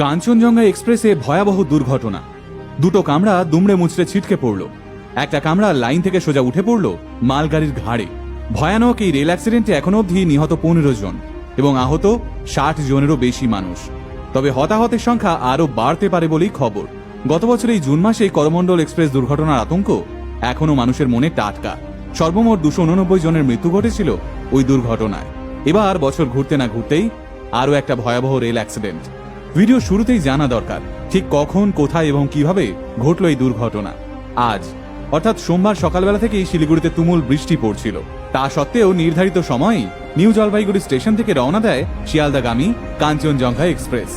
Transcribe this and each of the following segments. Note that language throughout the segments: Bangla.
কাঞ্চনজঙ্ঘা এক্সপ্রেসে ভয়াবহ দুর্ঘটনা। দুটো কামরা দুমড়ে মুচড়ে ছিটকে পড়ল। একটা কামরা লাইন থেকে সোজা উঠে পড়ল মালগাড়ির ঘাড়ে। ভয়ানক এই রেল অ্যাক্সিডেন্টে এখনো অবধি নিহত 15 জন এবং আহত 60 জনেরও বেশি মানুষ। তবে হতাহতের সংখ্যা আরও বাড়তে পারে বলেই খবর। গত বছর এই জুন মাসে করমণ্ডল এক্সপ্রেস দুর্ঘটনার আতঙ্ক এখনো মানুষের মনে টাটকা। সর্বমোট 289 জনের মৃত্যু ঘটেছিল ওই দুর্ঘটনায়। এবার বছর ঘুরতে না ঘুরতেই আরও একটা ভয়াবহ রেল অ্যাক্সিডেন্ট। ভিডিও শুরুতেই জানা দরকার ঠিক কখন, কোথায় এবং কিভাবে ঘটল এই দুর্ঘটনা। আজ অর্থাৎ সোমবার সকালবেলা থেকেই শিলিগুড়িতে তুমুল বৃষ্টি পড়ছিল। তা সত্ত্বেও নির্ধারিত সময়েই নিউ জলপাইগুড়ি স্টেশন থেকে রওনা দেয় শিয়ালদাগামী কাঞ্চনজঙ্ঘা এক্সপ্রেস।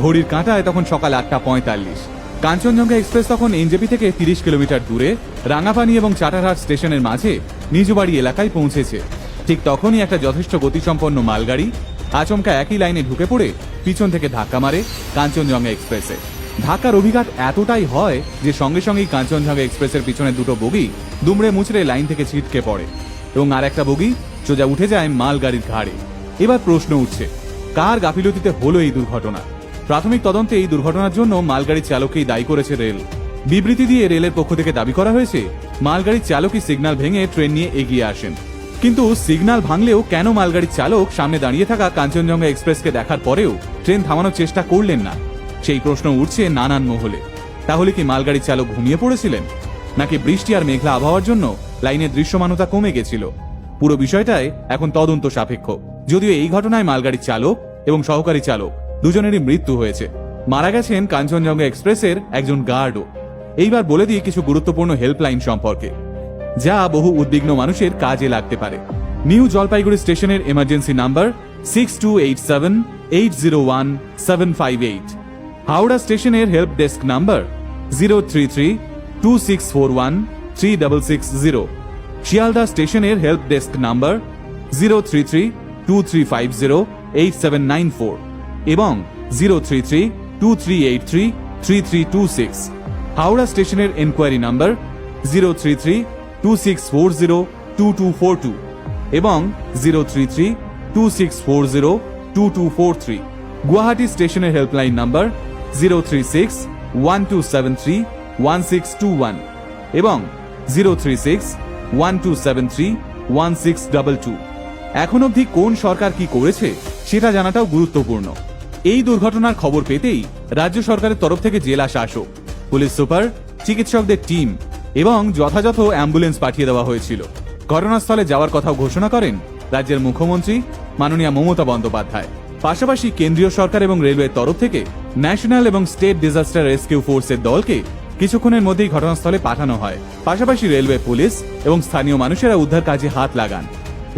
ঘড়ির কাঁটায় তখন সকাল 8:45। কাঞ্চনজঙ্ঘা এক্সপ্রেস তখন এনজেপি থেকে 30 কিলোমিটার দূরে রাঙাপানি এবং চাটারহাট স্টেশনের মাঝে নিজ বাড়ি এলাকায় পৌঁছেছে। ঠিক তখনই একটা যথেষ্ট গতিসম্পন্ন মালগাড়ি আচমকা একই লাইনে ঢুকে পড়ে পিছন থেকে ধাক্কা মারে কাঞ্চনজঙ্ঘা এক্সপ্রেসে। ধাক্কার অভিঘাত এতটাই হয় যে সঙ্গে সঙ্গেই কাঞ্চনজঙ্ঘা এক্সপ্রেসের পিছনে দুটো বগি দুমড়ে মুচড়ে লাইন থেকে ছিটকে পড়ে এবং আর একটা বগি সোজা উঠে যায় মালগাড়ির ঘাড়ে। এবার প্রশ্ন উঠছে, কার গাফিলতিতে হলো এই দুর্ঘটনা? প্রাথমিক তদন্তে এই দুর্ঘটনার জন্য মালগাড়ির চালককেই দায়ী করেছে রেল। বিবৃতি দিয়ে রেলের পক্ষ থেকে দাবি করা হয়েছে মালগাড়ির চালকই সিগন্যাল ভেঙে ট্রেন নিয়ে এগিয়ে আসেন। কিন্তু সিগন্যাল ভাঙলেও কেন মালগাড়ির চালক সামনে দাঁড়িয়ে থাকা কাঞ্চনজঙ্ঘা এক্সপ্রেসকে দেখার পরেও ট্রেন থামানোর চেষ্টা করলেন না? সেই প্রশ্ন উঠছে নানান মহলে। তাহলে কি মালগাড়ির চালক ঘুমিয়ে পড়েছিলেন, নাকি বৃষ্টি আর মেঘলা আবহাওয়ার জন্য লাইনের দৃশ্যমানতা কমে গেছিল? পুরো বিষয়টাই এখন তদন্ত সাপেক্ষ। যদিও এই ঘটনায় মালগাড়ির চালক এবং সহকারী চালক দুজনেরই মৃত্যু হয়েছে। মারা গেছেন কাঞ্চনজঙ্ঘা এক্সপ্রেসের একজন গার্ডও। এইবার বলে দিই কিছু গুরুত্বপূর্ণ হেল্পলাইন সম্পর্কে, যা বহু উদ্বিগ্ন মানুষের কাজে লাগতে পারে। নিউ জলপাইগুড়ি স্টেশনের এমার্জেন্সি নাম্বার 6287801758। হাওড়া স্টেশনের হেল্প ডেস্ক নাম্বার 03326413660। শিয়ালদা স্টেশনের হেল্প ডেস্ক নাম্বার 03323508794 এবং 03323833326। হাওড়া স্টেশনের এনকোয়ারি নাম্বার 03326402242 এবং 03326402243। গুয়াহাটি স্টেশনের হেল্পলাইন নাম্বার 03612731621 এবং 03612731622। এখন অবধি কোন সরকার কি করেছে সেটা জানাটাও গুরুত্বপূর্ণ। এই দুর্ঘটনার খবর পেতেই রাজ্য সরকারের তরফ থেকে জেলা শাসক, পুলিশ সুপার, চিকিৎসকদের টিম এবং যথাযথ অ্যাম্বুলেন্স পাঠিয়ে দেওয়া হয়েছিল। ঘটনাস্থলে যাওয়ার কথাও ঘোষণা করেন রাজ্যের মুখ্যমন্ত্রী মাননীয়া মমতা বন্দ্যোপাধ্যায়। পাশাপাশি কেন্দ্রীয় সরকার এবং রেলওয়ের তরফ থেকে ন্যাশনাল এবং স্টেট ডিজাস্টার রেস্কিউ ফোর্সের দলকে কিছুক্ষণের মধ্যেই ঘটনাস্থলে পাঠানো হয়। পাশাপাশি রেলওয়ে, পুলিশ এবং স্থানীয় মানুষেরা উদ্ধার কাজে হাত লাগান।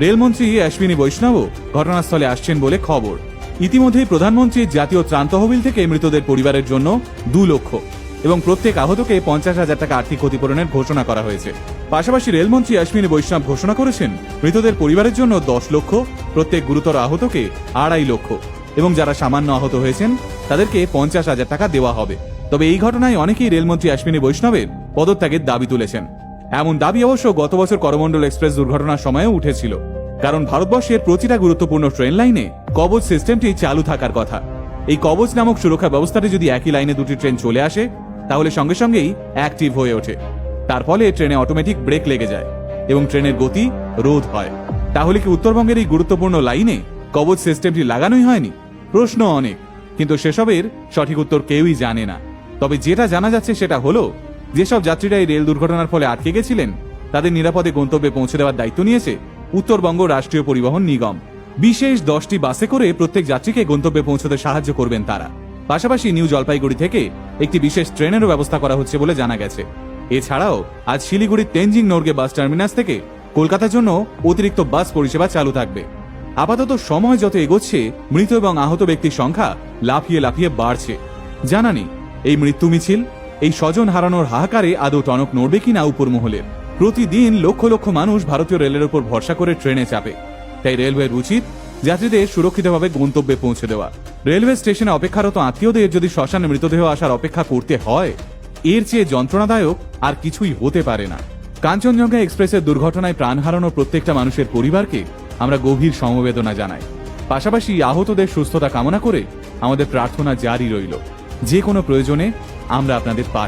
রেলমন্ত্রী অশ্বিনী বৈষ্ণবও ঘটনাস্থলে আসছেন বলে খবর। ইতিমধ্যেই প্রধানমন্ত্রীর জাতীয় ত্রাণ তহবিল থেকে মৃতদের পরিবারের জন্য 2 লক্ষ এবং প্রত্যেক আহতকে 50,000 টাকা আর্থিক ক্ষতিপূরণের ঘোষণা করা হয়েছে। পাশাপাশি রেলমন্ত্রী অশ্বিনী বৈষ্ণব ঘোষণা করেছেন মৃতদের পরিবারের জন্য 10 লক্ষ, প্রত্যেক গুরুতর আহতকে 2.5 লক্ষ এবং যারা সামান্য আহত হয়েছেন তাদেরকে 50,000 টাকা দেওয়া হবে। তবে এই ঘটনায় অনেকেই রেলমন্ত্রী অশ্বিনী বৈষ্ণবের পদত্যাগের দাবি তুলেছেন। এমন দাবি অবশ্য গত বছর করমণ্ডল এক্সপ্রেস দুর্ঘটনার সময়ও উঠেছিল। কারণ ভারতবর্ষের প্রতিটা গুরুত্বপূর্ণ ট্রেন লাইনে কবচ সিস্টেমটি চালু থাকার কথা। এই কবচ নামক সুরক্ষা ব্যবস্থাটি যদি একই লাইনে দুটি ট্রেন চলে আসে তাহলে সঙ্গে সঙ্গেই অ্যাক্টিভ হয়ে ওঠে। তার ফলে ট্রেনে অটোমেটিক ব্রেক লেগে যায় এবং ট্রেনের গতি রোধ হয়। তাহলে কি উত্তরবঙ্গের এই গুরুত্বপূর্ণ লাইনে কবচ সিস্টেমটি লাগানোই হয়নি? প্রশ্ন অনেক, কিন্তু সেসবের সঠিক উত্তর কেউই জানে না। তবে যেটা জানা যাচ্ছে সেটা হলো, যেসব যাত্রীরা এই রেল দুর্ঘটনার ফলে আটকে গেছিলেন তাদের নিরাপদে গন্তব্যে পৌঁছে দেওয়ার দায়িত্ব নিয়েছে উত্তরবঙ্গ রাষ্ট্রীয় পরিবহন নিগম। বিশেষ 10টি বাসে করে প্রত্যেক যাত্রীকে গন্তব্যে পৌঁছতে সাহায্য করবেন তারা। পাশাপাশি নিউ জলপাইগুড়ি থেকে একটি বিশেষ ট্রেনেরও ব্যবস্থা করা হচ্ছে বলে জানা গেছে। এছাড়াও আজ শিলিগুড়ির তেনজিং নোরগে বাস টার্মিনাস থেকে কলকাতার জন্য অতিরিক্ত বাস পরিষেবা চালু থাকবে। আপাতত সময় যত এগোচ্ছে মৃত এবং আহত ব্যক্তির সংখ্যা লাফিয়ে লাফিয়ে বাড়ছে। জানা নেই এই মৃত্যু মিছিল, এই স্বজন হারানোর হাহাকারে আদৌ টনক নড়বে কিনা উপর মহলের। প্রতিদিন লক্ষ লক্ষ মানুষ ভারতীয় রেলের উপর ভরসা করে ট্রেনে চাপে। তাই রেলওয়ের উচিত যাত্রীদের সুরক্ষিতভাবে গন্তব্যে পৌঁছে দেওয়া। রেলওয়ে স্টেশনে অপেক্ষারত আত্মীয়দের যদি শ্মশানে মৃতদেহ আসার অপেক্ষা করতে হয়, এর চেয়ে যন্ত্রণাদায়ক আর কিছুই হতে পারে না। কাঞ্চনজঙ্ঘা এক্সপ্রেসের দুর্ঘটনায় প্রাণ হারানো প্রত্যেকটা মানুষের পরিবারকে আমরা গভীর সমবেদনা জানাই। পাশাপাশি আহতদের সুস্থতা কামনা করে আমাদের প্রার্থনা জারি রইল। যে কোনো প্রয়োজনে আমরা আপনাদের পাশে